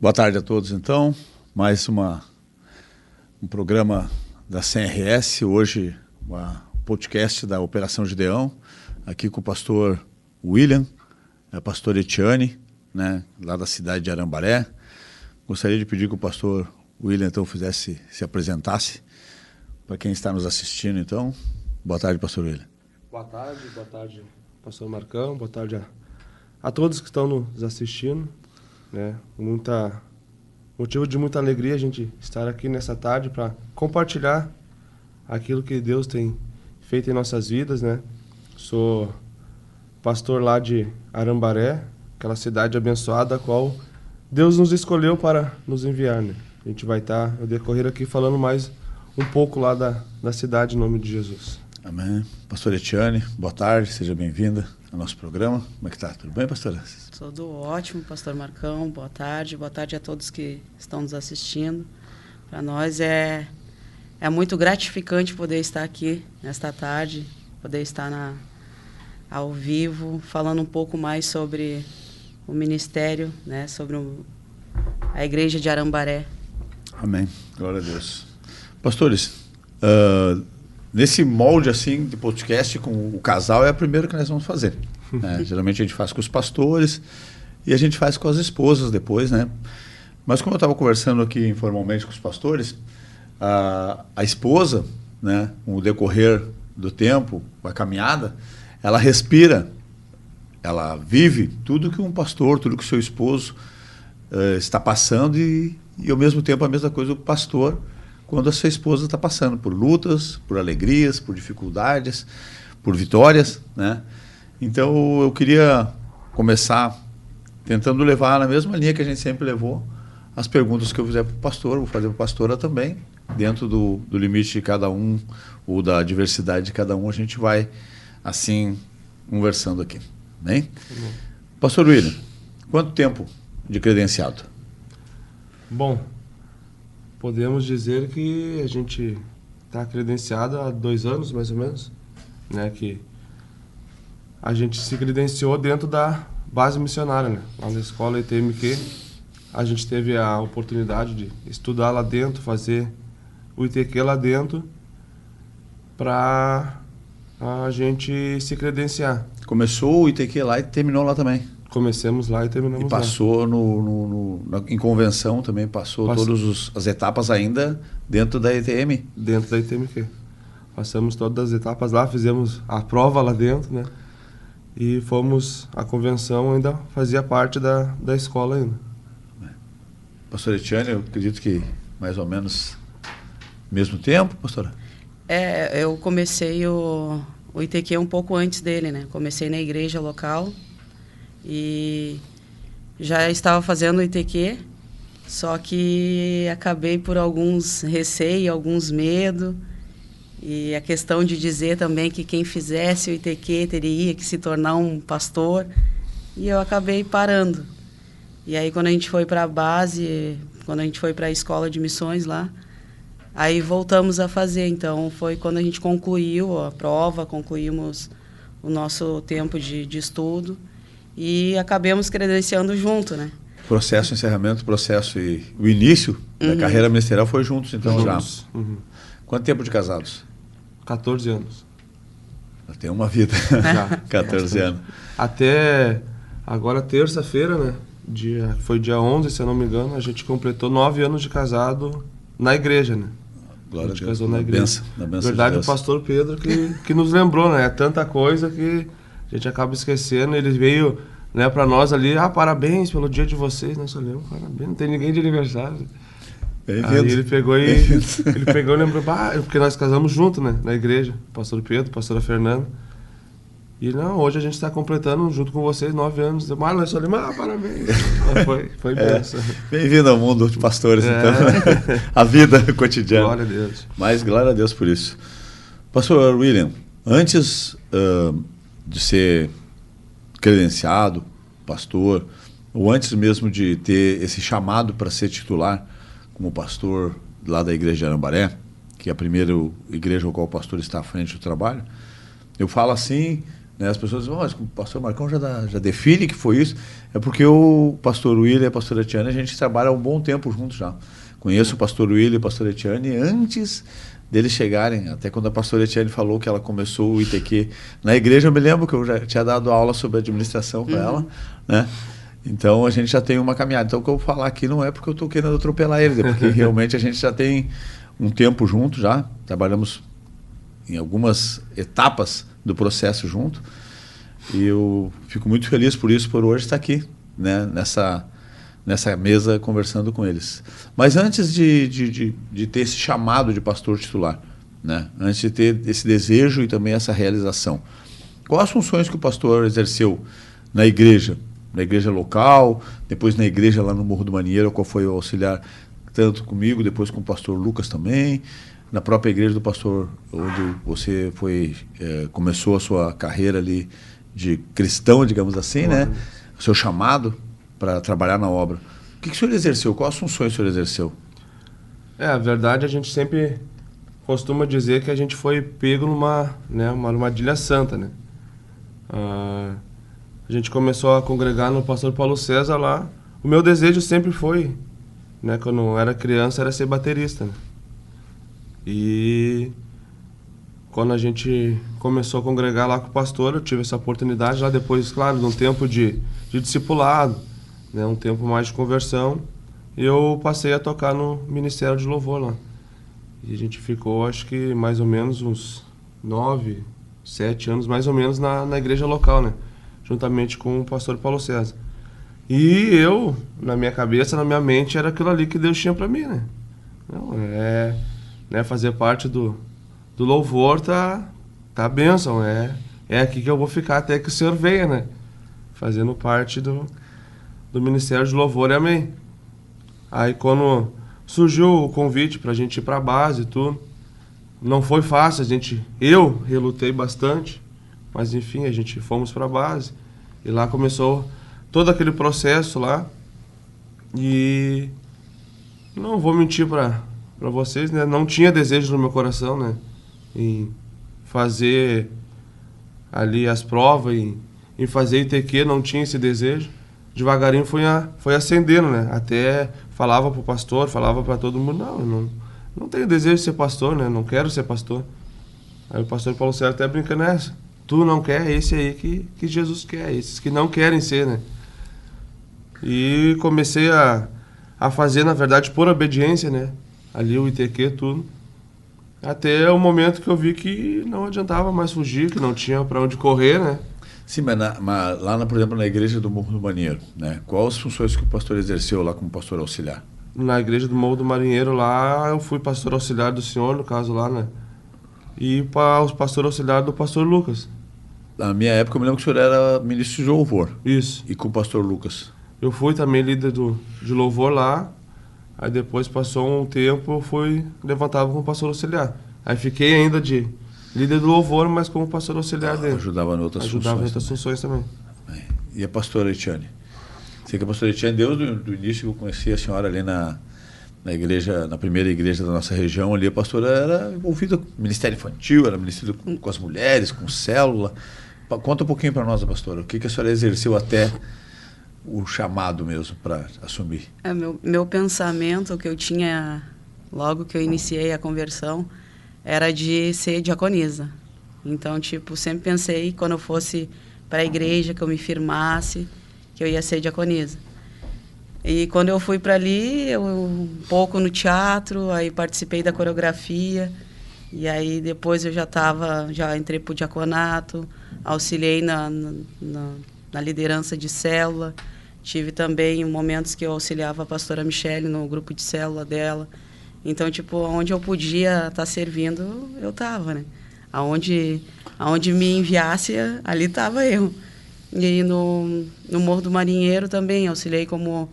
Boa tarde a todos, então. Mais um programa da CRS, hoje um podcast da Operação Gideão, aqui com o pastor William, a pastora Etiane, né, lá da cidade de Arambaré. Gostaria de pedir que o pastor William, então, se apresentasse para quem está nos assistindo, então. Boa tarde, pastor William. Boa tarde, pastor Marcão, boa tarde a todos que estão nos assistindo, né? Motivo de muita alegria a gente estar aqui nessa tarde para compartilhar aquilo que Deus tem feito em nossas vidas, né? Sou pastor lá de Arambaré, aquela cidade abençoada a qual Deus nos escolheu para nos enviar, né? A gente vai estar no decorrer aqui falando mais um pouco lá da cidade em nome de Jesus. Amém. Pastora Etiane, boa tarde, seja bem-vinda ao nosso programa. Como é que está? Tudo bem, pastora? Tudo ótimo, pastor Marcão. Boa tarde a todos que estão nos assistindo. Para nós é muito gratificante poder estar aqui nesta tarde, poder estar ao vivo, falando um pouco mais sobre o ministério, né, sobre a igreja de Arambaré. Amém. Glória a Deus. Pastores, nesse molde assim de podcast com o casal é a primeira que nós vamos fazer. Né? Geralmente a gente faz com os pastores e a gente faz com as esposas depois, né? Mas como eu estava conversando aqui informalmente com os pastores, a esposa, né, com o decorrer do tempo, a caminhada, ela respira, ela vive tudo que um pastor, tudo que o seu esposo está passando e ao mesmo tempo a mesma coisa do pastor quando a sua esposa está passando por lutas, por alegrias, por dificuldades, por vitórias, né? Então eu queria começar tentando levar na mesma linha que a gente sempre levou as perguntas que eu fizer para o pastor, vou fazer para a pastora também, dentro do limite de cada um ou da diversidade de cada um, a gente vai assim conversando aqui, bem? Pastor William, quanto tempo de credenciado? Bom, podemos dizer que a gente está credenciado há 2 anos, mais ou menos, né? Que a gente se credenciou dentro da base missionária, né? Lá na escola ITMQ, a gente teve a oportunidade de estudar lá dentro, fazer o ITQ lá dentro, para a gente se credenciar. Começou o ITQ lá e terminou lá também? Comecemos lá e terminamos lá. E passou em convenção também, passou todas as etapas ainda dentro da ITM? Dentro da ITMQ. Passamos todas as etapas lá, fizemos a prova lá dentro, né? E fomos, a convenção ainda fazia parte da escola ainda. Pastora Etiane, eu acredito que mais ou menos mesmo tempo, pastora? Eu comecei o ITQ um pouco antes dele, né? Comecei na igreja local e já estava fazendo o ITQ, só que acabei por alguns receios, alguns medos, e a questão de dizer também que quem fizesse o ITQ teria que se tornar um pastor, e eu acabei parando. E aí quando a gente foi para a base, quando a gente foi para a escola de missões lá, aí voltamos a fazer. Então foi quando a gente concluiu a prova, concluímos o nosso tempo de estudo e acabamos credenciando junto, né? Processo, encerramento, processo e o início da carreira ministerial foi juntos, então Juntos. já. Quanto tempo de casados? 14 anos. Já tem uma vida. Já. 14 anos. Até agora, terça-feira, né? Foi dia 11, se eu não me engano, a gente completou 9 anos de casado na igreja, né? Glória a gente casou na igreja. Na Na verdade, de o pastor Pedro que nos lembrou, né? É tanta coisa que a gente acaba esquecendo. Ele veio, né, para nós ali, parabéns pelo dia de vocês. Nós olhamos, parabéns, não tem ninguém de aniversário. Aí ele pegou e lembrou, porque nós casamos junto, né? Na igreja, pastor Pedro, pastora Fernanda. E não, hoje a gente está completando junto com vocês 9 anos. Mas nós só olhamos, parabéns. Foi bênção. Bem-vindo ao mundo de pastores, então. A vida cotidiana. Glória a Deus. Mas glória a Deus por isso. Pastor William, antes de ser credenciado, pastor, ou antes mesmo de ter esse chamado para ser titular como pastor lá da igreja de Arambaré, que é a primeira igreja ao qual o pastor está à frente do trabalho, eu falo assim, né? As pessoas dizem, mas o pastor Marcão já define que foi isso. É porque o pastor William e a pastora Etiane, a gente trabalha há um bom tempo juntos já. Conheço o pastor William e a pastora Etiane antes deles chegarem, até quando a pastora Etiane falou que ela começou o ITQ na igreja, eu me lembro que eu já tinha dado aula sobre administração para ela, né? Então a gente já tem uma caminhada. Então o que eu vou falar aqui não é porque eu estou querendo atropelar eles, é porque realmente a gente já tem um tempo junto já, trabalhamos em algumas etapas do processo junto, e eu fico muito feliz por isso, por hoje estar aqui, né, nessa mesa conversando com eles. Mas antes de ter esse chamado de pastor titular, né, antes de ter esse desejo e também essa realização, quais as funções que o pastor exerceu na igreja local, depois na igreja lá no Morro do Marinheiro, qual foi o auxiliar tanto comigo, depois com o pastor Lucas também, na própria igreja do pastor, onde você começou a sua carreira ali de cristão, digamos assim, né? O seu chamado para trabalhar na obra. O que o senhor exerceu? Quais as funções o senhor exerceu? A verdade, a gente sempre costuma dizer que a gente foi pego uma armadilha santa, né? A gente começou a congregar no pastor Paulo César lá. O meu desejo sempre foi, né, quando eu era criança, era ser baterista, né? E quando a gente começou a congregar lá com o pastor, eu tive essa oportunidade lá depois, claro, de um tempo de discipulado, né, um tempo mais de conversão, e eu passei a tocar no Ministério de Louvor lá. E a gente ficou, acho que mais ou menos uns 9, 7 anos, mais ou menos, na igreja local, né, juntamente com o pastor Paulo César. E eu, na minha cabeça, na minha mente, era aquilo ali que Deus tinha para mim, né. Não, né, fazer parte do louvor tá bênção, é aqui que eu vou ficar até que o Senhor venha, né, fazendo parte do Ministério de Louvor, amém. Aí quando surgiu o convite pra gente ir pra base e tudo, não foi fácil, eu relutei bastante, mas enfim, a gente fomos pra base, e lá começou todo aquele processo lá, e não vou mentir pra vocês, né, não tinha desejo no meu coração, né, em fazer ali as provas, em fazer ITQ, não tinha esse desejo. Devagarinho foi acendendo, né, até falava pro pastor, falava para todo mundo, não tenho desejo de ser pastor, né, não quero ser pastor. Aí o pastor Paulo César até brincando nessa, tu não quer, esse aí que Jesus quer, esses que não querem ser, né. E comecei a fazer, na verdade, por obediência, né, ali o ITQ, tudo. Até o momento que eu vi que não adiantava mais fugir, que não tinha para onde correr, né. Sim, mas lá, por exemplo, na igreja do Morro do Marinheiro, né? Quais as funções que o pastor exerceu lá como pastor auxiliar? Na igreja do Morro do Marinheiro, lá, eu fui pastor auxiliar do senhor, no caso lá, né? E o pastor auxiliar do pastor Lucas. Na minha época, eu me lembro que o senhor era ministro de louvor. Isso. E com o pastor Lucas. Eu fui também líder de louvor lá. Aí depois passou um tempo, eu fui levantado como pastor auxiliar. Aí fiquei ainda de líder do louvor, mas como pastor auxiliar dele. Ajudava em outras funções também. E a pastora Etiane? Sei que a pastora Etiane, desde o início que eu conheci a senhora ali na igreja, na primeira igreja da nossa região, ali a pastora era envolvida com o ministério infantil, era ministério com as mulheres, com célula. Conta um pouquinho para nós, pastora, o que a senhora exerceu até o chamado mesmo para assumir? Meu pensamento que eu tinha logo que eu iniciei a conversão era de ser diaconisa. Então, sempre pensei quando eu fosse para a igreja, que eu me firmasse, que eu ia ser diaconisa. E quando eu fui para ali, um pouco no teatro, aí participei da coreografia, e aí depois eu já entrei para o diaconato, auxiliei na liderança de célula. Tive também momentos que eu auxiliava a pastora Michele no grupo de célula dela. Então, onde eu podia estar servindo, eu estava, né? Aonde me enviasse, ali estava eu. E no Morro do Marinheiro também, auxiliei como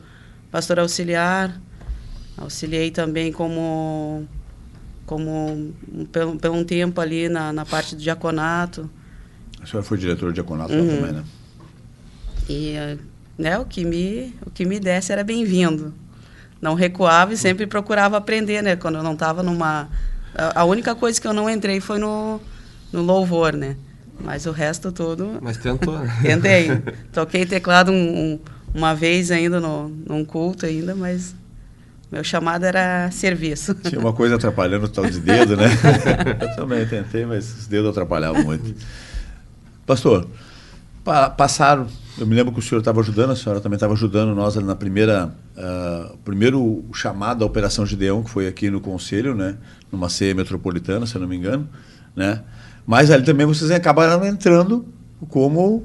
pastora auxiliar, auxiliei também como pelo um tempo ali na parte do diaconato. A senhora foi diretora de diaconato lá também, né? E o que me desse era bem-vindo. Não recuava e sempre procurava aprender, né? Quando eu não estava numa... A única coisa que eu não entrei foi no louvor, né? Mas o resto todo... Mas tentou, né? Tentei. Toquei teclado uma vez ainda num culto ainda, mas meu chamado era serviço. Tinha uma coisa atrapalhando o tal de dedo, né? Eu também tentei, mas os dedos atrapalhavam muito. Pastor, passaram... Eu me lembro que o senhor estava ajudando, a senhora também estava ajudando nós na primeiro chamado da Operação Gideão, que foi aqui no Conselho, né? Numa ceia metropolitana, se eu não me engano, né? Mas ali também vocês acabaram entrando como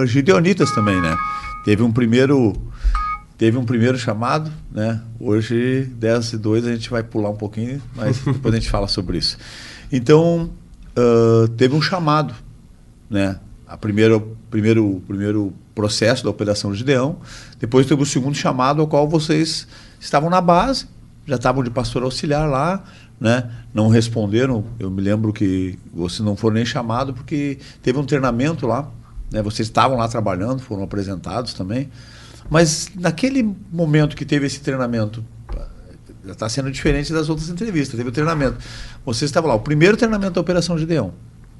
gideonitas também, né? Teve um primeiro chamado, né? Hoje, 10:02, a gente vai pular um pouquinho, mas depois a gente fala sobre isso. Então, teve um chamado, né? Primeiro processo da Operação Gideão, depois teve o segundo chamado, ao qual vocês estavam na base, já estavam de pastor auxiliar lá, né? Não responderam. Eu me lembro que vocês não foram nem chamados porque teve um treinamento lá, né? Vocês estavam lá trabalhando, foram apresentados também, mas naquele momento que teve esse treinamento, já está sendo diferente das outras entrevistas. Teve o treinamento, vocês estavam lá, o primeiro treinamento da Operação Gideão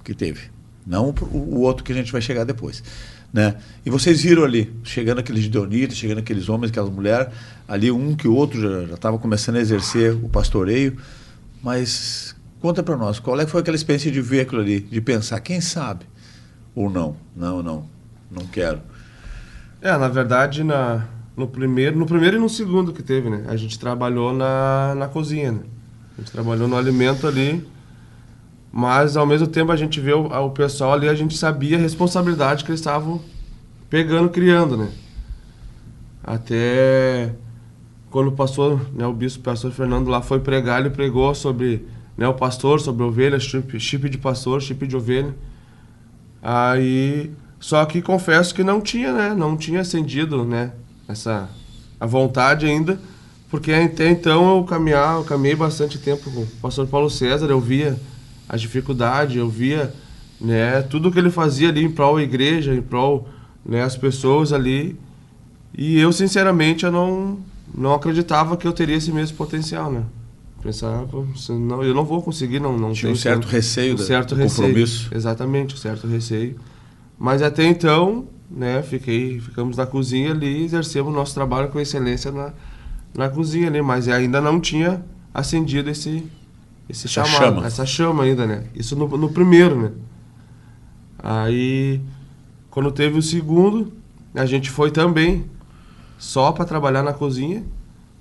que teve, não o outro que a gente vai chegar depois, né? E vocês viram ali, chegando aqueles gideonitas, chegando aqueles homens, aquelas mulheres, ali um que o outro já estava começando a exercer o pastoreio. Mas conta para nós, qual foi aquela experiência de ver aquilo ali, de pensar, quem sabe? Ou não quero. Na verdade, no primeiro e no segundo que teve, né? A gente trabalhou na cozinha, né? A gente trabalhou no alimento ali, mas ao mesmo tempo a gente vê o pessoal ali, a gente sabia a responsabilidade que eles estavam pegando, criando, né? Até quando o pastor, né, o bispo, o pastor Fernando lá foi pregar, ele pregou sobre, né, o pastor, sobre ovelha, chip de pastor, chip de ovelha. Aí, só que confesso que não tinha acendido, né, a vontade ainda, porque até então eu caminhei bastante tempo com o pastor Paulo César, eu via as dificuldades, eu via, né, tudo que ele fazia ali em prol da igreja, em prol, né, as pessoas ali, e eu sinceramente eu não acreditava que eu teria esse mesmo potencial, né? Pensava, não, eu não vou conseguir, não tinha um certo receio do compromisso. Exatamente, um certo receio. Mas até então, né, ficamos na cozinha ali e exercemos o nosso trabalho com excelência na cozinha ali, mas ainda não tinha acendido essa chama ainda, né? Isso no primeiro, né? Aí, quando teve o segundo, a gente foi também só para trabalhar na cozinha,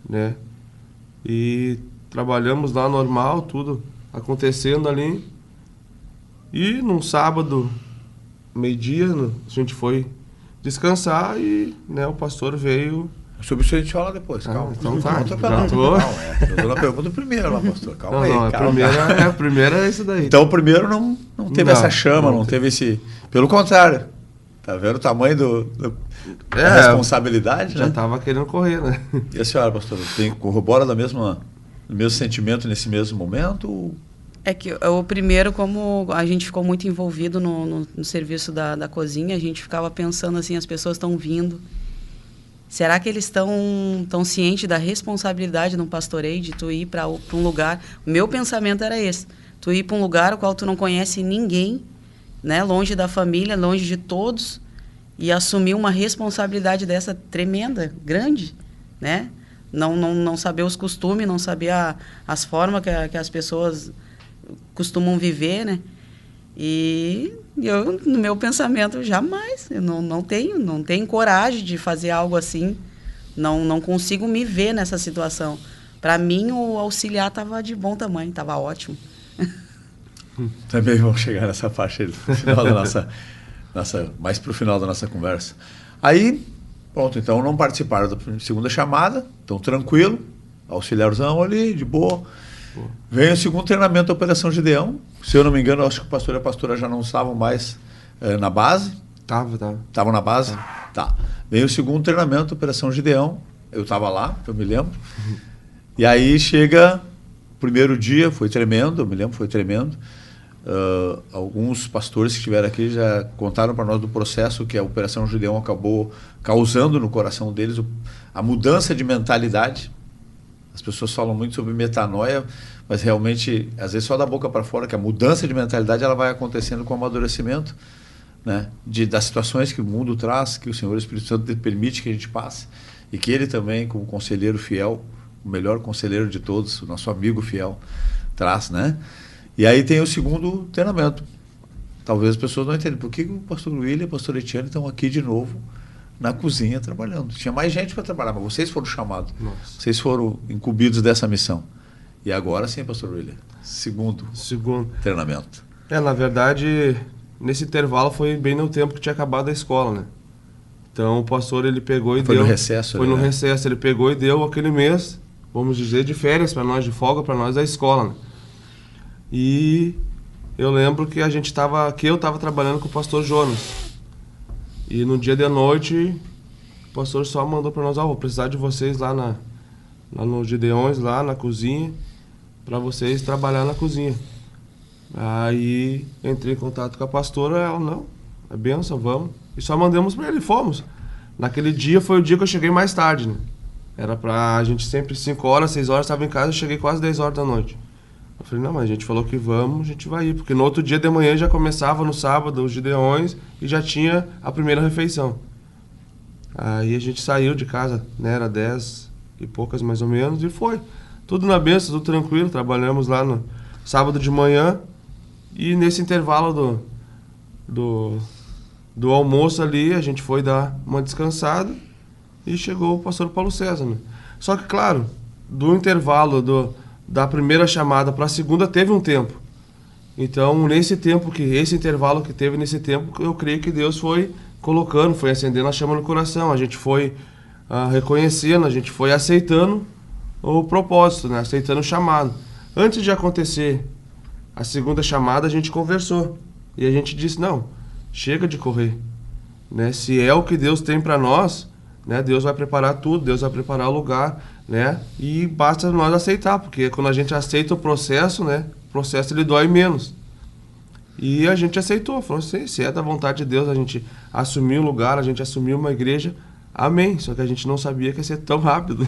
né? E trabalhamos lá normal, tudo acontecendo ali. E num sábado, meio-dia, a gente foi descansar e, né, o pastor veio. Sobre isso a gente fala depois, calma. Então tá. Eu tô na pergunta primeiro lá, pastor. Calma aí. A primeira é isso daí. Então o primeiro não teve essa chama, não teve esse... Pelo contrário. Tá vendo o tamanho da responsabilidade, né? Já tava querendo correr, né? E a senhora, pastor, corrobora do mesmo sentimento nesse mesmo momento? É que o primeiro, como a gente ficou muito envolvido no serviço da cozinha, a gente ficava pensando assim, as pessoas estão vindo. Será que eles estão cientes da responsabilidade no pastoreio, de tu ir para um lugar? O meu pensamento era esse. Tu ir para um lugar no qual tu não conhece ninguém, né, longe da família, longe de todos, e assumir uma responsabilidade dessa tremenda, grande, né? Não saber os costumes, não saber as formas que as pessoas costumam viver, né? E eu, no meu pensamento, jamais, eu não tenho coragem de fazer algo assim, não consigo me ver nessa situação. Para mim, o auxiliar estava de bom tamanho, estava ótimo. Também vamos chegar nessa parte no final da mais para o final da nossa conversa. Aí, pronto, então não participaram da segunda chamada, então tranquilo, auxiliarzão ali, de boa. Vem o segundo treinamento da Operação Gideão. Se eu não me engano, acho que o pastor e a pastora já não estavam mais na base. Estavam na base? Tá. Vem o segundo treinamento da Operação Gideão. Eu estava lá, eu me lembro. E aí chega o primeiro dia, foi tremendo, eu me lembro, foi tremendo. Alguns pastores que estiveram aqui já contaram para nós do processo que a Operação Gideão acabou causando no coração deles, a mudança de mentalidade. As pessoas falam muito sobre metanoia, mas realmente, às vezes só da boca para fora, que a mudança de mentalidade ela vai acontecendo com o amadurecimento, né? Das situações que o mundo traz, que o Senhor Espírito Santo permite que a gente passe, e que Ele também, como conselheiro fiel, o melhor conselheiro de todos, o nosso amigo fiel, traz, né? E aí tem o segundo treinamento. Talvez as pessoas não entendam por que o pastor William e a pastora Etiane estão aqui de novo na cozinha trabalhando. Tinha mais gente para trabalhar, mas vocês foram chamados. Nossa. Vocês foram incumbidos dessa missão. E agora sim, pastor William, segundo treinamento. Na verdade, nesse intervalo foi bem no tempo que tinha acabado a escola, né? Então o pastor, ele pegou e foi deu... no recesso. Foi no recesso, ele pegou e deu aquele mês, vamos dizer, de férias para nós, de folga para nós da escola, né? E eu lembro que eu estava trabalhando com o pastor Jonas. E no dia de noite, o pastor só mandou para nós, vou precisar de vocês lá no Gideões, lá na cozinha, para vocês trabalhar na cozinha. Aí entrei em contato com a pastora, ela, não, é bênção, vamos. E só mandamos para ele, fomos. Naquele dia foi o dia que eu cheguei mais tarde, né? Era pra gente sempre 5 horas, 6 horas, estava em casa, eu cheguei quase 10 horas da noite. Eu falei, não, mas a gente falou que vamos, a gente vai ir. Porque no outro dia de manhã já começava, no sábado, os Gideões, e já tinha a primeira refeição. Aí a gente saiu de casa, né, era 10 e poucas mais ou menos, e foi. Tudo na benção, tudo tranquilo, trabalhamos lá no sábado de manhã, e nesse intervalo do almoço ali, a gente foi dar uma descansada, e chegou o pastor Paulo César, né? Só que, claro, do intervalo da primeira chamada para a segunda teve um tempo. Então, esse intervalo que teve nesse tempo, eu creio que Deus foi colocando, foi acendendo a chama no coração. A gente foi reconhecendo, a gente foi aceitando o propósito, né? Aceitando o chamado. Antes de acontecer a segunda chamada, a gente conversou. E a gente disse, não, chega de correr, né? Se é o que Deus tem para nós, né? Deus vai preparar tudo, Deus vai preparar o lugar, né? E basta nós aceitar, porque quando a gente aceita o processo, né? O processo ele dói menos. E a gente aceitou, falou assim, se é da vontade de Deus a gente assumir um lugar, a gente assumir uma igreja, amém. Só que a gente não sabia que ia ser tão rápido.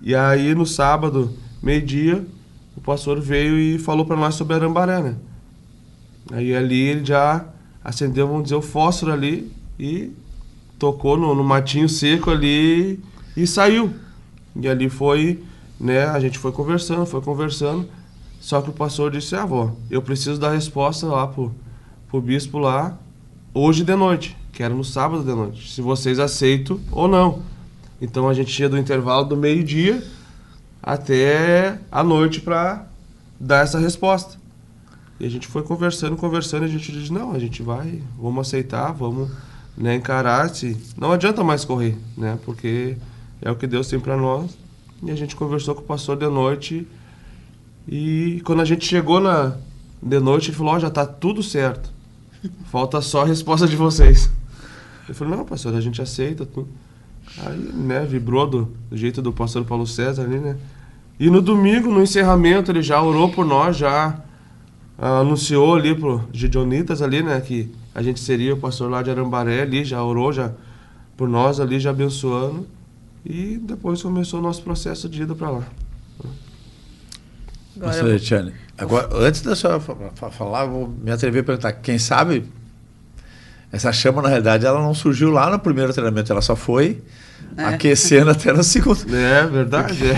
E aí no sábado, meio-dia, o pastor veio e falou para nós sobre Arambaré, né? Aí ali ele já acendeu, vamos dizer, o fósforo ali e tocou no matinho seco ali e saiu. E ali foi, né, a gente foi conversando, só que o pastor disse, avó, eu preciso dar resposta lá pro bispo lá, hoje de noite, que era no sábado de noite, se vocês aceitam ou não. Então a gente tinha do intervalo do meio-dia até a noite para dar essa resposta. E a gente foi conversando, e a gente disse, não, a gente vai, vamos aceitar, vamos, né, encarar, se não adianta mais correr, né, porque é o que Deus tem para nós. E a gente conversou com o pastor de noite, e quando a gente chegou de noite, ele falou, já tá tudo certo, falta só a resposta de vocês. Eu falei, não, pastor, a gente aceita tudo. Aí, né, vibrou do jeito do pastor Paulo César ali, né. E no domingo, no encerramento, ele já orou por nós, já anunciou ali pro Gideonitas ali, né, que a gente seria o pastor lá de Arambaré ali, já orou já por nós ali, já abençoando. E depois começou o nosso processo de ida para lá. Pastor Etiane, agora, antes da senhora falar, vou me atrever a perguntar, quem sabe essa chama, na realidade, ela não surgiu lá no primeiro treinamento, ela só foi aquecendo até no segundo. É verdade, né?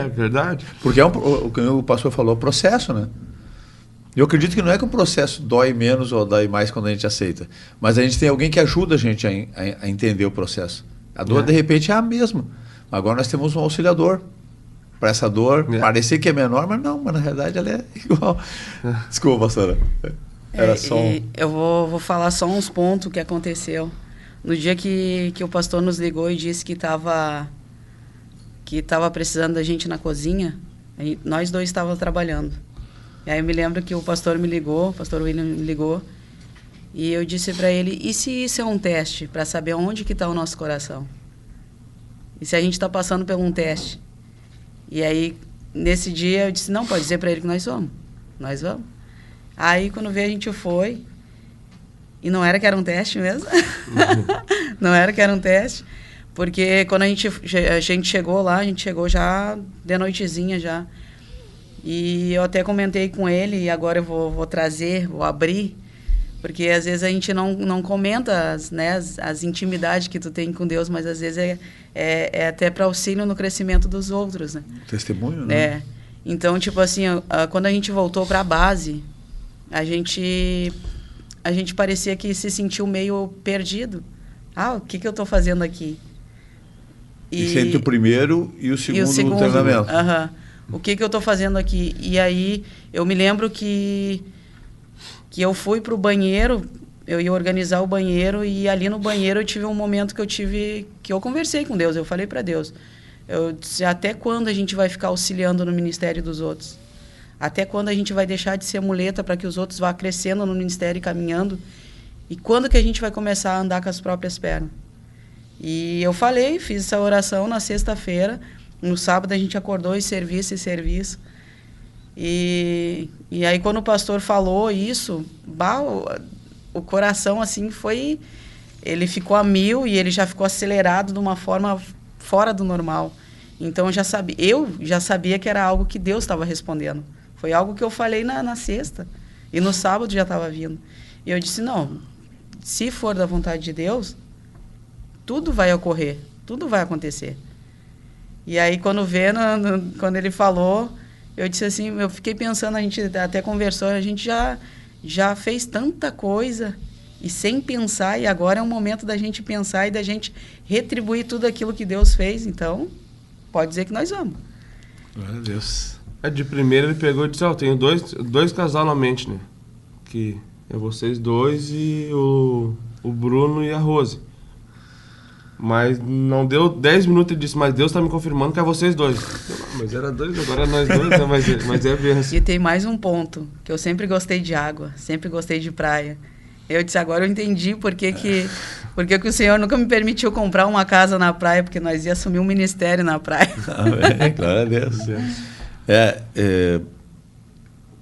É verdade. Porque o que o pastor falou, o processo, né? Eu acredito que não é que o processo dói menos ou dói mais quando a gente aceita, mas a gente tem alguém que ajuda a gente a entender o processo. A dor, de repente, é a mesma. Agora nós temos um auxiliador para essa dor parecer que é menor, mas não, mas na realidade ela é igual. Desculpa, pastora. Era só Eu vou falar só uns pontos que aconteceu. No dia que o pastor nos ligou e disse que estava precisando da gente na cozinha, nós dois estávamos trabalhando. E aí eu me lembro que o pastor me ligou, o pastor William me ligou, e eu disse para ele, e se isso é um teste para saber onde que está o nosso coração? E se a gente está passando por um teste? E aí, nesse dia, eu disse, não, pode dizer para ele que nós vamos. Aí, quando veio, a gente foi, e não era que era um teste mesmo, não era que era um teste, Porque quando a gente chegou lá, a gente chegou já de noitezinha já. E eu até comentei com ele, e agora eu vou trazer, vou abrir, porque às vezes a gente não comenta as intimidades que tu tem com Deus, mas às vezes é até para auxílio no crescimento dos outros, né? Testemunho, né? É. Então, tipo assim, quando a gente voltou para a base, a gente parecia que se sentiu meio perdido. O que eu estou fazendo aqui? E entre o primeiro e o segundo treinamento. O que eu estou fazendo aqui? E aí, eu me lembro que eu fui para o banheiro, eu ia organizar o banheiro, e ali no banheiro eu tive um momento que eu conversei com Deus, eu falei para Deus, eu disse, até quando a gente vai ficar auxiliando no ministério dos outros? Até quando a gente vai deixar de ser muleta para que os outros vá crescendo no ministério e caminhando? E quando que a gente vai começar a andar com as próprias pernas? E eu fiz essa oração na sexta-feira. No sábado a gente acordou e serviço. E aí quando o pastor falou isso, o coração assim foi... Ele ficou a 1000 e ele já ficou acelerado de uma forma fora do normal. Então eu já sabia que era algo que Deus estava respondendo. Foi algo que eu falei na sexta. E no sábado já estava vindo. E eu disse, não, se for da vontade de Deus, tudo vai ocorrer, tudo vai acontecer. E aí, quando ele falou, eu disse assim, eu fiquei pensando, a gente até conversou, a gente já fez tanta coisa e sem pensar, e agora é o momento da gente pensar e da gente retribuir tudo aquilo que Deus fez. Então, pode dizer que nós vamos. Glória a Deus. De primeira ele pegou e disse, tenho dois casal na mente, né? Que é vocês dois e o Bruno e a Rose. Mas não deu 10 minutos e disse, mas Deus está me confirmando que é vocês dois. Mas era dois, agora é nós dois, né? Mas é bênção. E tem mais um ponto, que eu sempre gostei de água, sempre gostei de praia. Eu disse, agora eu entendi por que o Senhor nunca me permitiu comprar uma casa na praia, porque nós ia assumir um ministério na praia. Amém, glória a Deus.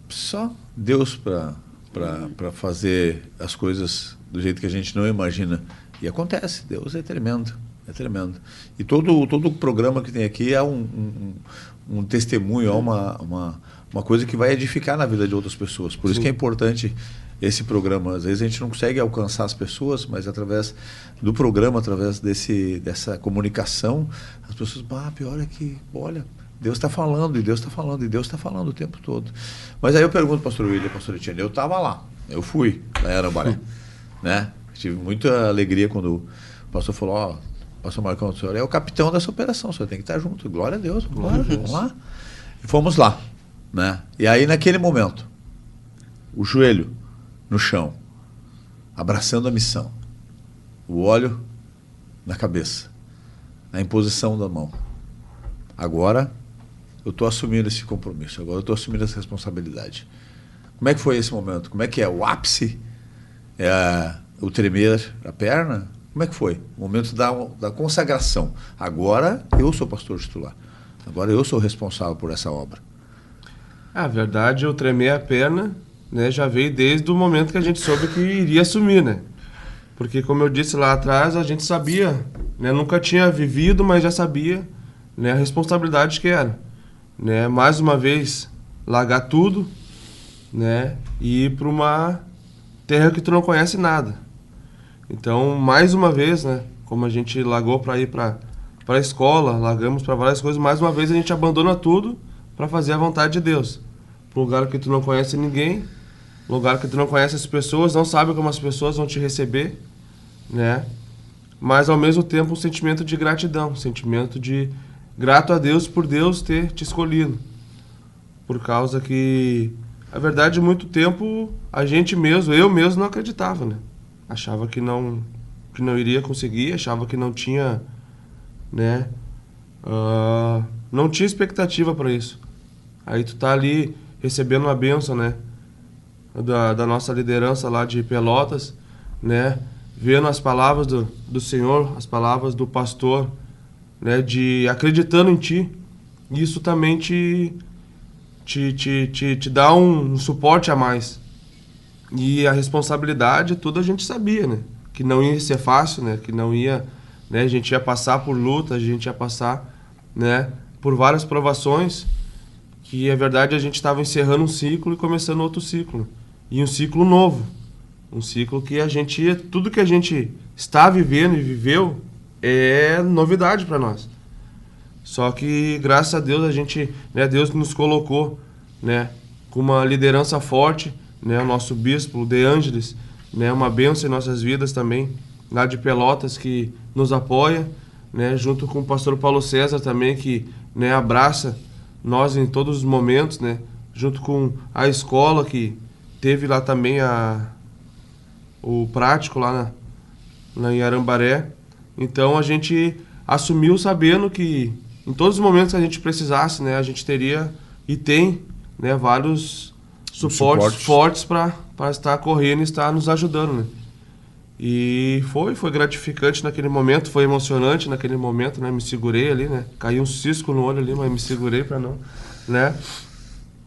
Só Deus para fazer as coisas do jeito que a gente não imagina. E acontece, Deus é tremendo, é tremendo. E todo o programa que tem aqui é um testemunho, é uma coisa que vai edificar na vida de outras pessoas. Por isso que é importante esse programa. Às vezes a gente não consegue alcançar as pessoas, mas através do programa, através dessa comunicação, as pessoas, pior é que, olha, Deus está falando, e Deus está falando, e Deus está falando o tempo todo. Mas aí eu pergunto, pastor William, pastor Etienne, eu estava lá, eu fui lá em Arambaré, né? Tive muita alegria quando o pastor falou, pastor Marcão, o senhor é o capitão dessa operação, o senhor tem que estar junto. Glória a Deus, vamos lá. E fomos lá, né? E aí naquele momento, o joelho no chão, abraçando a missão, o óleo na cabeça, a imposição da mão. Agora eu estou assumindo esse compromisso, agora eu estou assumindo essa responsabilidade. Como é que foi esse momento? Como é que é? O ápice? O tremer a perna? Como é que foi? O momento da consagração. Agora eu sou pastor titular. Agora eu sou responsável por essa obra. A verdade, o tremer a perna, né, já veio desde o momento que a gente soube que iria assumir, né? Porque, como eu disse lá atrás, a gente sabia, né, nunca tinha vivido, mas já sabia, né, a responsabilidade que era. Né? Mais uma vez, largar tudo, né, e ir para uma terra que tu não conhece nada. Então, mais uma vez, né, como a gente largou para ir para a escola, largamos para várias coisas, mais uma vez a gente abandona tudo para fazer a vontade de Deus. Para um lugar que tu não conhece ninguém, lugar que tu não conhece as pessoas, não sabe como as pessoas vão te receber, né? Mas ao mesmo tempo um sentimento de gratidão, um sentimento de grato a Deus por Deus ter te escolhido. Por causa que, a verdade, muito tempo a gente mesmo, eu mesmo não acreditava, né? Achava que não iria conseguir, achava que não tinha, né? Não tinha expectativa para isso. Aí tu tá ali recebendo uma bênção, né? Da nossa liderança lá de Pelotas, né? Vendo as palavras do Senhor, as palavras do pastor, né? De acreditando em ti. Isso também te dá um suporte a mais. E a responsabilidade, tudo a gente sabia, né? Que não ia ser fácil, né? Que não ia né? A gente ia passar por lutas, a gente ia passar, né, por várias provações, que é verdade a gente estava encerrando um ciclo e começando outro ciclo. E um ciclo novo. Um ciclo que a gente ia... Tudo que a gente está vivendo e viveu é novidade para nós. Só que, graças a Deus, a gente... Né, Deus nos colocou, né, com uma liderança forte, né, o nosso bispo, o De Ângeles, né, uma bênção em nossas vidas também, lá de Pelotas, que nos apoia, né, junto com o pastor Paulo César também, que, né, abraça nós em todos os momentos, né, junto com a escola, que teve lá também o prático lá em Arambaré. Então a gente assumiu sabendo que em todos os momentos que a gente precisasse, né, a gente teria e tem, né, vários suportes fortes para estar correndo e estar nos ajudando, né. E foi gratificante naquele momento, foi emocionante naquele momento, né, me segurei ali, né, caiu um cisco no olho ali, mas me segurei para não, né,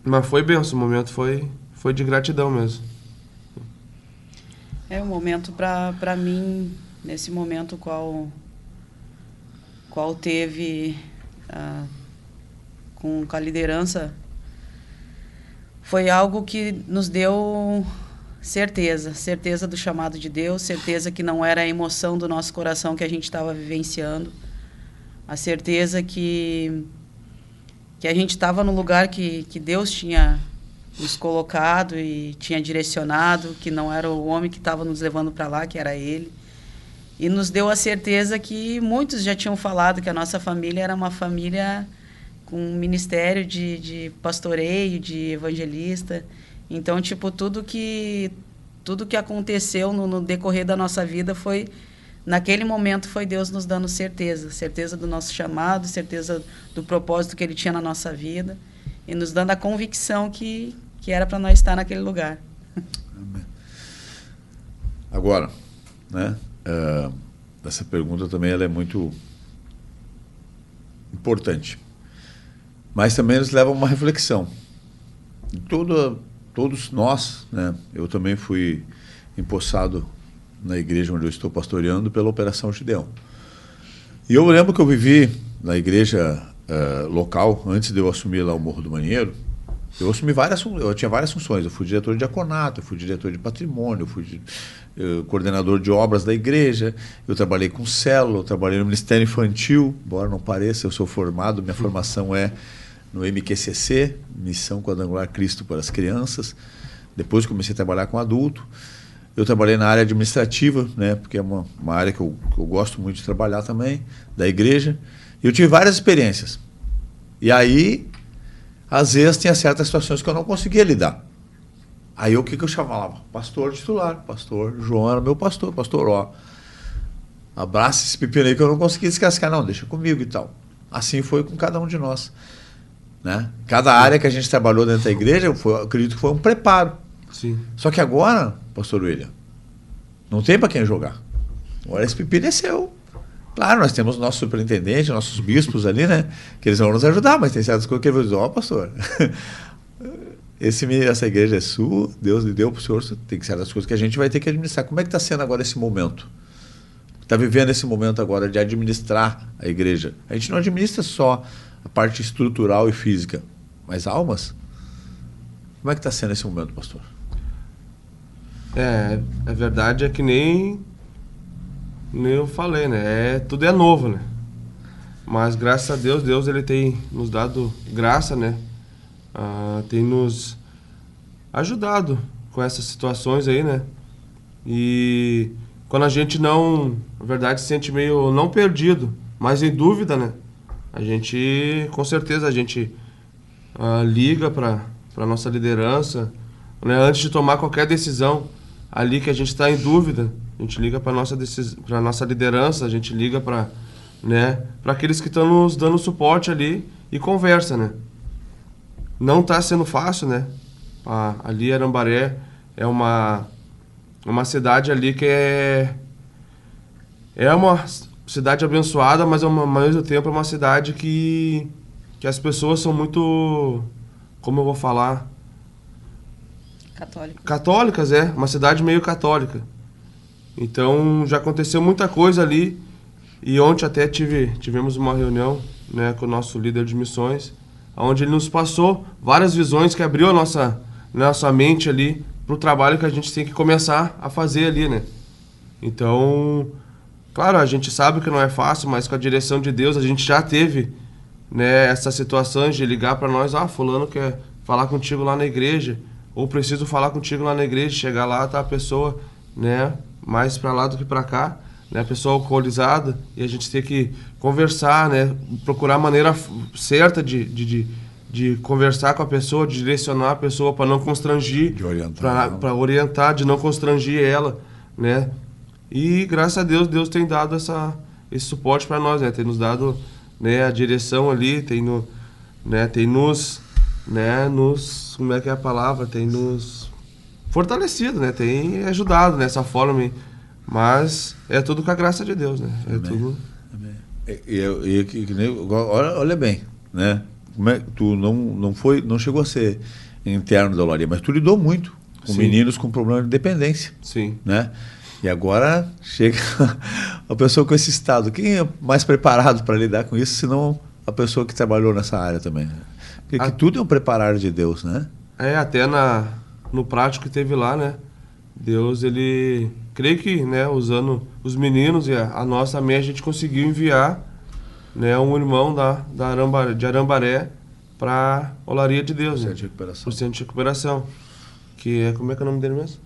mas foi benção, o momento foi de gratidão mesmo. É um momento para mim, nesse momento qual teve com a liderança, foi algo que nos deu certeza do chamado de Deus, certeza que não era a emoção do nosso coração que a gente estava vivenciando, a certeza que a gente estava no lugar que Deus tinha nos colocado e tinha direcionado, que não era o homem que estava nos levando para lá, que era Ele. E nos deu a certeza que muitos já tinham falado que a nossa família era uma família com um ministério de pastoreio, de evangelista. Então, tipo, tudo que aconteceu no decorrer da nossa vida foi... Naquele momento foi Deus nos dando certeza do nosso chamado, certeza do propósito que Ele tinha na nossa vida e nos dando a convicção que era para nós estar naquele lugar. Agora, né, essa pergunta também ela é muito importante, mas também nos leva a uma reflexão. Todos nós, né, eu também fui empossado na igreja onde eu estou pastoreando pela Operação Gideão. E eu lembro que eu vivi na igreja local, antes de eu assumir lá o Morro do Marinheiro, eu tinha várias funções. Eu fui diretor de diaconato, eu fui diretor de patrimônio, eu fui coordenador de obras da igreja, eu trabalhei com célula, eu trabalhei no Ministério Infantil, embora não pareça, eu sou formado, minha formação é no MQCC, Missão Quadrangular Cristo para as Crianças. Depois comecei a trabalhar com adulto. Eu trabalhei na área administrativa, né, porque é uma área que eu gosto muito de trabalhar também, da igreja. E eu tive várias experiências. E aí, às vezes, tinha certas situações que eu não conseguia lidar. Aí, o que eu chamava? Pastor titular. Pastor João era meu pastor. Pastor, ó, abraça esse pepino aí que eu não consegui descascar. Não, deixa comigo e tal. Assim foi com cada um de nós. Né? Cada área que a gente trabalhou dentro da igreja, eu acredito que foi um preparo. Sim. Só que agora, pastor William, não tem para quem jogar. Agora esse pepino é seu. Claro, nós temos o nosso superintendente, nossos bispos ali, né? Que eles vão nos ajudar, mas tem certas coisas que eles vão dizer, ó, pastor, essa igreja é sua, Deus lhe deu para o senhor, tem certas coisas que a gente vai ter que administrar. Como é que está sendo agora esse momento? Está vivendo esse momento agora de administrar a igreja. A gente não administra só a parte estrutural e física, mas almas. Como é que está sendo esse momento, pastor? A verdade é que nem eu falei, né? Tudo é novo, né? Mas graças a Deus, Deus ele tem nos dado graça, né? Tem nos ajudado com essas situações aí, né? E quando a gente não, na verdade, se sente meio não perdido, mas em dúvida, né? A gente, com certeza, a gente liga para nossa liderança, né? Antes de tomar qualquer decisão ali que a gente está em dúvida, a gente liga para nossa liderança, a gente liga para, né, para aqueles que estão nos dando suporte ali e conversa, né? Não está sendo fácil, né? Ali Arambaré é uma cidade ali que é uma cidade abençoada, mas ao mesmo tempo é uma cidade que as pessoas são muito, como eu vou falar, católicas, uma cidade meio católica. Então já aconteceu muita coisa ali E ontem até tivemos uma reunião, né, com o nosso líder de missões, onde ele nos passou várias visões que abriu a nossa mente ali para o trabalho que a gente tem que começar a fazer ali, né? Então, claro, a gente sabe que não é fácil, mas com a direção de Deus a gente já teve, né, essas situações de ligar para nós, fulano quer falar contigo lá na igreja, ou preciso falar contigo lá na igreja, chegar lá, tá a pessoa, né, mais para lá do que para cá, né, a pessoa alcoolizada, e a gente tem que conversar, né, procurar a maneira certa de conversar com a pessoa, de direcionar a pessoa para não constrangir, para orientar, de não constrangir ela, né. E graças a Deus, Deus tem dado esse suporte para nós, né, tem nos dado, né, a direção ali, tem nos, como é que é a palavra, tem nos fortalecido, né, tem ajudado nessa forma, mas é tudo com a graça de Deus, né, é tudo. Olha bem, né, tu não chegou a ser interno da olaria, mas tu lidou muito com Sim. meninos com problema de dependência. Sim. Né? E agora chega a pessoa com esse estado. Quem é mais preparado para lidar com isso, senão a pessoa que trabalhou nessa área também? Né? Porque tudo é um preparar de Deus, né? Até no prático que teve lá, né? Deus, ele... Creio que, né, usando os meninos e a nossa mãe, a gente conseguiu enviar, né, um irmão de Arambaré para a Olaria de Deus. Centro de recuperação. Pro Centro de Recuperação. Que é... Como é que é o nome dele mesmo?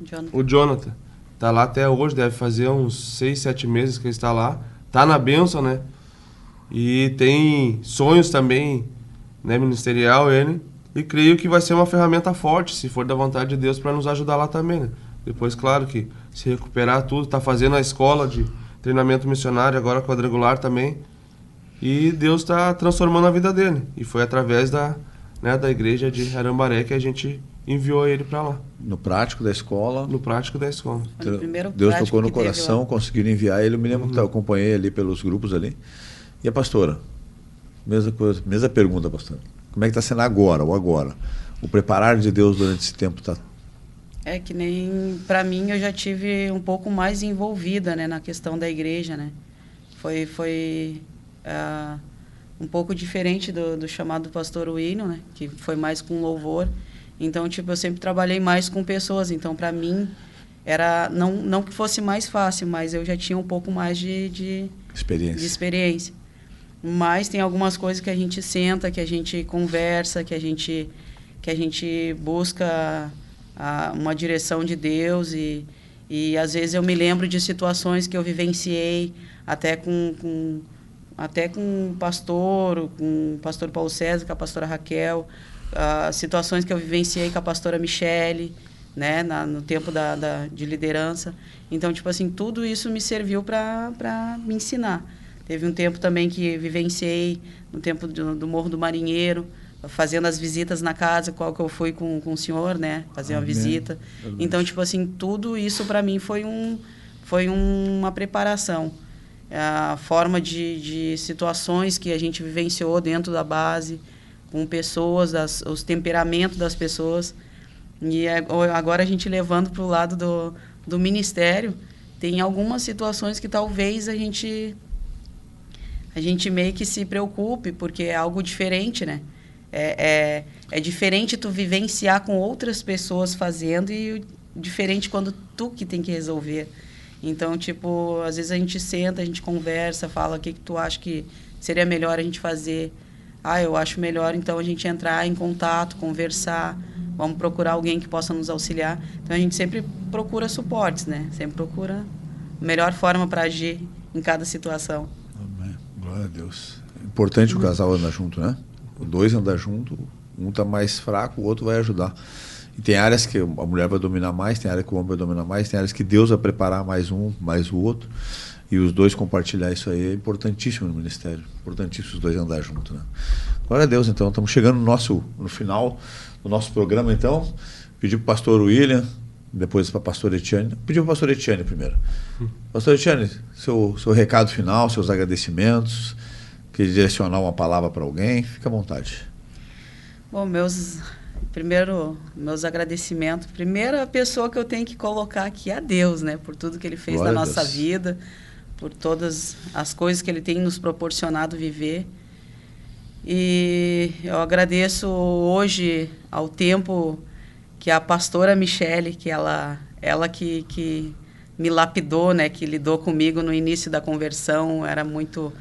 Jonathan. O Jonathan. Tá lá até hoje, deve fazer uns 6, 7 meses que ele está lá. Tá na bênção, né? E tem sonhos também, né, ministerial ele. E creio que vai ser uma ferramenta forte, se for da vontade de Deus, para nos ajudar lá também, né? Depois, claro que se recuperar tudo, tá fazendo a escola de treinamento missionário, agora quadrangular também. E Deus está transformando a vida dele. E foi através da igreja de Arambaré que a gente enviou ele para lá. No prático da escola. No prático da escola. Deus tocou no coração, conseguiram enviar ele. Eu me lembro que eu acompanhei ali pelos grupos ali. E a pastora? Mesma coisa, mesma pergunta, pastora. Como é que está sendo agora, o preparar de Deus durante esse tempo tá? É que nem para mim, eu já tive um pouco mais envolvida, né, na questão da igreja, né? Foi um pouco diferente do chamado do pastor William, né, que foi mais com louvor. Então, tipo, eu sempre trabalhei mais com pessoas. Então, para mim, era não que fosse mais fácil, mas eu já tinha um pouco mais de experiência. Mas tem algumas coisas que a gente senta, que a gente conversa, que a gente busca uma direção de Deus. E às vezes eu me lembro de situações que eu vivenciei, até com o pastor Paulo César, com a pastora Raquel, situações que eu vivenciei com a pastora Michele, né, no tempo de liderança. Então, tipo assim, tudo isso me serviu para me ensinar. Teve um tempo também que vivenciei, no tempo do Morro do Marinheiro, fazendo as visitas na casa, qual que eu fui com o senhor, né, fazer uma visita. Então, tipo assim, tudo isso para mim foi uma preparação. A forma de situações que a gente vivenciou dentro da base, com pessoas, os temperamentos das pessoas. E agora a gente levando para o lado do ministério, tem algumas situações que talvez a gente meio que se preocupe, porque é algo diferente, né? É diferente tu vivenciar com outras pessoas fazendo e diferente quando tu que tem que resolver. Então, tipo, às vezes a gente senta, a gente conversa, fala o que tu acha que seria melhor a gente fazer. Eu acho melhor, então, a gente entrar em contato, conversar, vamos procurar alguém que possa nos auxiliar. Então, a gente sempre procura suportes, né? Sempre procura a melhor forma para agir em cada situação. Amém. Glória a Deus. É importante o casal andar junto, né? Os dois andar junto, um está mais fraco, o outro vai ajudar. E tem áreas que a mulher vai dominar mais, tem áreas que o homem vai dominar mais, tem áreas que Deus vai preparar mais um, mais o outro. E os dois compartilhar isso aí é importantíssimo no ministério. Importantíssimo os dois andar junto, né? Glória a Deus, então. Estamos chegando no final do nosso programa, então. Pedi para o pastor William, depois para a pastora Etienne. Pedi para a pastora Etienne primeiro. Pastor Etienne, seu recado final, seus agradecimentos. Quer direcionar uma palavra para alguém? Fique à vontade. Bom, meus agradecimentos. Primeira pessoa que eu tenho que colocar aqui é a Deus, né? Por tudo que Ele fez na nossa vida, por todas as coisas que ele tem nos proporcionado viver. E eu agradeço hoje ao tempo que a pastora Michele, que ela que me lapidou, né, que lidou comigo no início da conversão, era muito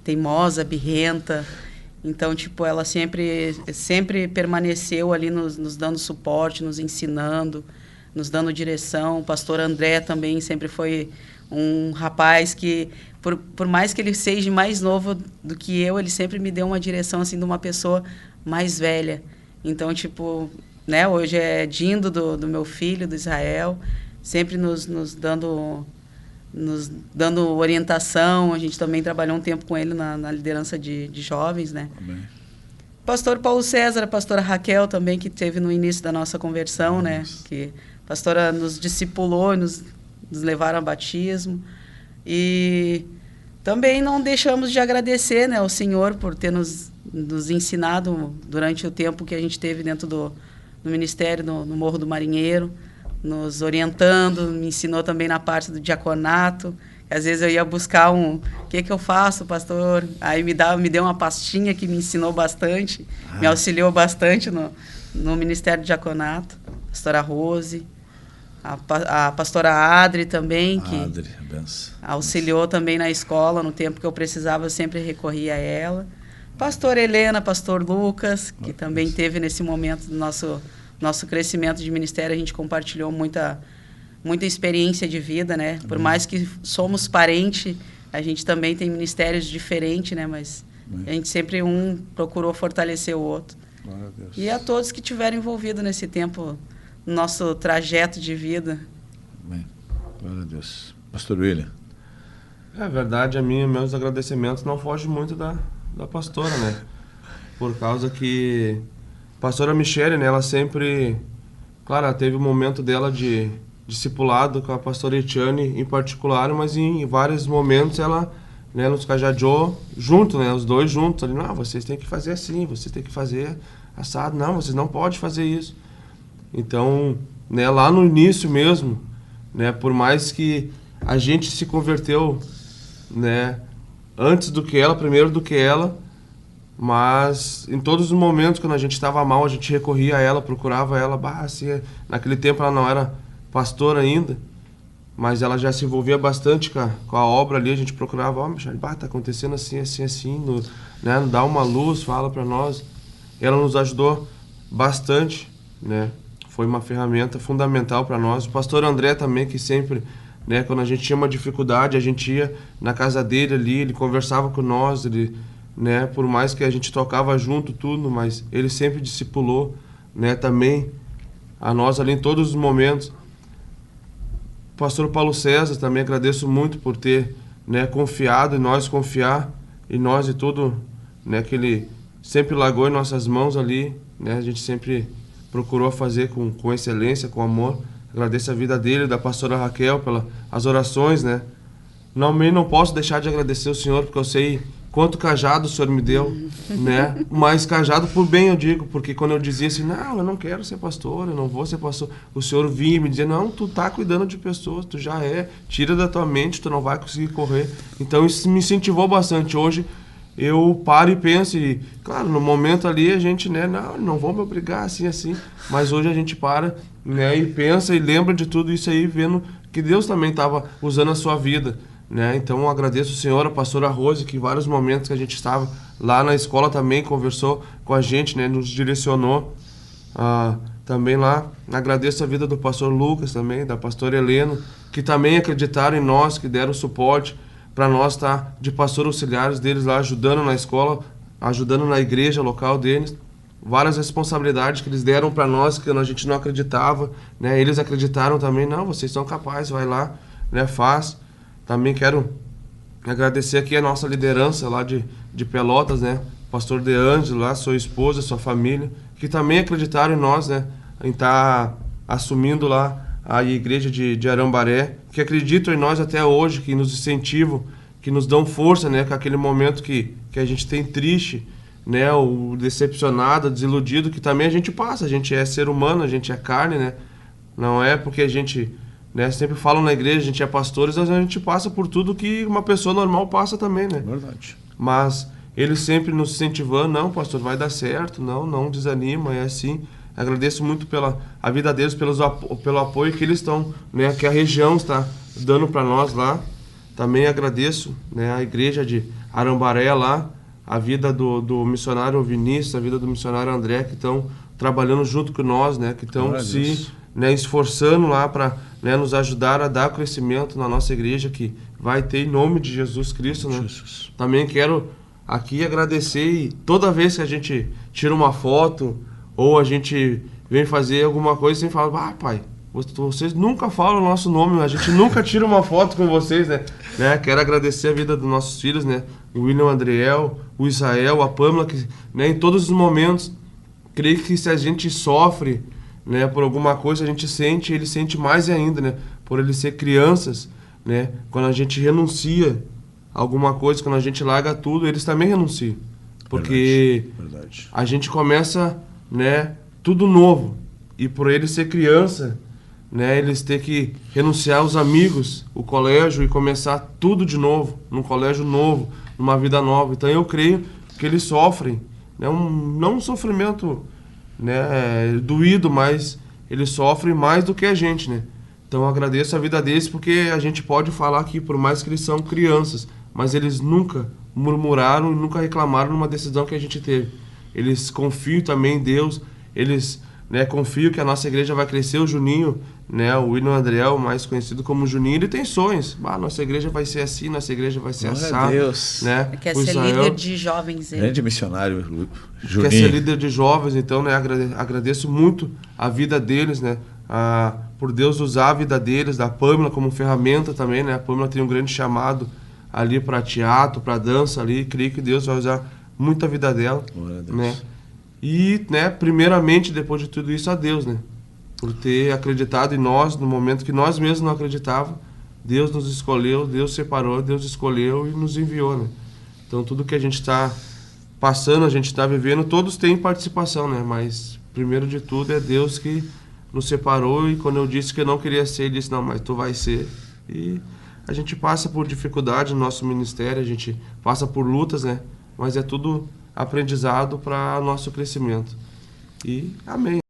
teimosa, birrenta. Então, tipo, ela sempre permaneceu ali nos dando suporte, nos ensinando, nos dando direção. O pastor André também sempre foi um rapaz que, por mais que ele seja mais novo do que eu, ele sempre me deu uma direção, assim, de uma pessoa mais velha. Então, tipo, né, hoje é Dindo do meu filho, do Israel, sempre nos dando orientação. A gente também trabalhou um tempo com ele na liderança de jovens, né? Amém. Pastor Paulo César, a pastora Raquel também, que teve no início da nossa conversão, né? Que a pastora nos discipulou, nos levaram ao batismo. E também não deixamos de agradecer, né, ao Senhor por ter nos ensinado durante o tempo que a gente teve dentro do ministério no Morro do Marinheiro, nos orientando, me ensinou também na parte do diaconato. Às vezes eu ia buscar o que eu faço, pastor? Aí me deu uma pastinha que me ensinou bastante, me auxiliou bastante no Ministério do Diaconato. Pastora Rose, a pastora Adri também, que auxiliou também na escola, no tempo que eu precisava, eu sempre recorria a ela. Pastora Helena, pastor Lucas, que também teve nesse momento do nosso crescimento de ministério. A gente compartilhou muita experiência de vida, né? Por mais que somos parentes, a gente também tem ministérios diferentes, né? Mas a gente sempre procurou fortalecer o outro. Glória a Deus. E a todos que tiveram envolvido nesse tempo, no nosso trajeto de vida. Amém. Glória a Deus. Pastor William. É verdade, meus agradecimentos não fogem muito da pastora, né? Por causa que a pastora Michele, né, ela sempre... Claro, ela teve um momento dela de discipulado com a pastora Etiane em particular, mas em vários momentos ela, né, nos cajadeou junto, né, os dois juntos. Ali, não, vocês têm que fazer assim, vocês têm que fazer assado. Não, vocês não podem fazer isso. Então, né, lá no início mesmo, né, por mais que a gente se converteu, né, antes do que ela, primeiro do que ela, mas em todos os momentos quando a gente estava mal, a gente recorria a ela, procurava ela. Assim, naquele tempo ela não era pastora ainda, mas ela já se envolvia bastante com a obra ali. A gente procurava, Michele, tá acontecendo assim, né, dá uma luz, fala para nós. Ela nos ajudou bastante, né? Foi uma ferramenta fundamental para nós. O pastor André também, que sempre, né, quando a gente tinha uma dificuldade, a gente ia na casa dele ali, ele conversava com nós, ele, né, por mais que a gente tocava junto tudo, mas ele sempre discipulou, né, também a nós ali em todos os momentos. O pastor Paulo César também agradeço muito por ter, né, confiado em nós, confiar em nós e tudo, né, que ele sempre largou em nossas mãos ali, né, a gente sempre procurou fazer com excelência, com amor. Agradeço a vida dele, da pastora Raquel, pelas orações, né. Não posso deixar de agradecer o Senhor, porque eu sei quanto cajado o Senhor me deu, né? Mas cajado por bem, eu digo, porque quando eu dizia assim, não, eu não quero ser pastor, eu não vou ser pastor, o Senhor vinha e me dizia, não, tu tá cuidando de pessoas, tu já tira da tua mente, tu não vai conseguir correr. Então isso me incentivou bastante. Hoje eu paro e penso, e claro, no momento ali a gente, né, não vou me obrigar assim, mas hoje a gente para, né, e pensa e lembra de tudo isso aí, vendo que Deus também estava usando a sua vida, né? Então eu agradeço o Senhor, a pastora Rose, que em vários momentos que a gente estava lá na escola também conversou com a gente, né, nos direcionou também lá. Agradeço a vida do pastor Lucas também, da pastora Helena, que também acreditaram em nós, que deram suporte para nós estar de pastor auxiliares deles lá, ajudando na escola, ajudando na igreja local deles. Várias responsabilidades que eles deram para nós, que a gente não acreditava, né? Eles acreditaram também, não, vocês são capazes, vai lá, né, faz. Também quero agradecer aqui a nossa liderança lá de Pelotas, né? Pastor De Ângelo lá, sua esposa, sua família, que também acreditaram em nós, né? Em estar assumindo lá a igreja de Arambaré, que acreditam em nós até hoje, que nos incentivam, que nos dão força, né? Com aquele momento que a gente tem triste, né? O decepcionado, desiludido, que também a gente passa. A gente é ser humano, a gente é carne, né? Não é porque a gente, né, sempre falam na igreja, a gente é pastores, a gente passa por tudo que uma pessoa normal passa também, né? Verdade. Mas eles sempre nos incentivando, não, pastor, vai dar certo, não desanima, é assim. Agradeço muito pela a vida deles, pelo apoio que eles estão, né, que a região está dando para nós lá. Também agradeço, né, a igreja de Arambaré lá, a vida do missionário Vinícius, a vida do missionário André, que estão trabalhando junto com nós, né, que estão se, né, esforçando lá para, né, nos ajudar a dar crescimento na nossa igreja, que vai ter em nome de Jesus Cristo, né. Jesus. Também quero aqui agradecer, e toda vez que a gente tira uma foto ou a gente vem fazer alguma coisa, sempre fala, pai, vocês nunca falam o nosso nome, a gente nunca tira uma foto com vocês, né? Quero agradecer a vida dos nossos filhos, né? O William Andriel, o Israel, a Pâmela, que, né, em todos os momentos, creio que se a gente sofre, né, por alguma coisa, a gente sente, ele sente mais ainda, né? Por eles ser crianças, né? Quando a gente renuncia a alguma coisa, quando a gente larga tudo, eles também renunciam. Porque Verdade. a gente começa, né, tudo novo. E por eles ser criança, né, eles ter que renunciar aos amigos, o colégio, e começar tudo de novo, num colégio novo, numa vida nova. Então eu creio que eles sofrem, né, não um sofrimento, né, doído, mas eles sofrem mais do que a gente, né. Então eu agradeço a vida deles, porque a gente pode falar aqui, por mais que eles são crianças, mas eles nunca murmuraram e nunca reclamaram numa decisão que a gente teve. Eles confiam também em Deus, eles, né, confiam que a nossa igreja vai crescer. O Juninho, né, o William Andriel, mais conhecido como Juninho, ele tem sonhos. Nossa igreja vai ser assim, nossa igreja vai ser assado. Deus. Né? Quer ser líder de jovens. Grande missionário, Juninho. Quer ser líder de jovens, então, né, agradeço muito a vida deles, né, por Deus usar a vida deles, da Pâmela como ferramenta também, né. A Pâmela tem um grande chamado ali para teatro, para dança ali, creio que Deus vai usar muito a vida dela, né? E, né, primeiramente, depois de tudo isso, a Deus, né? Por ter acreditado em nós no momento que nós mesmos não acreditávamos. Deus nos escolheu, Deus separou, Deus escolheu e nos enviou, né? Então, tudo que a gente está passando, a gente está vivendo, todos têm participação, né? Mas, primeiro de tudo, é Deus que nos separou, e quando eu disse que eu não queria ser, Ele disse, não, mas tu vai ser. E a gente passa por dificuldade no nosso ministério, a gente passa por lutas, né? Mas é tudo aprendizado para nosso crescimento. E amém.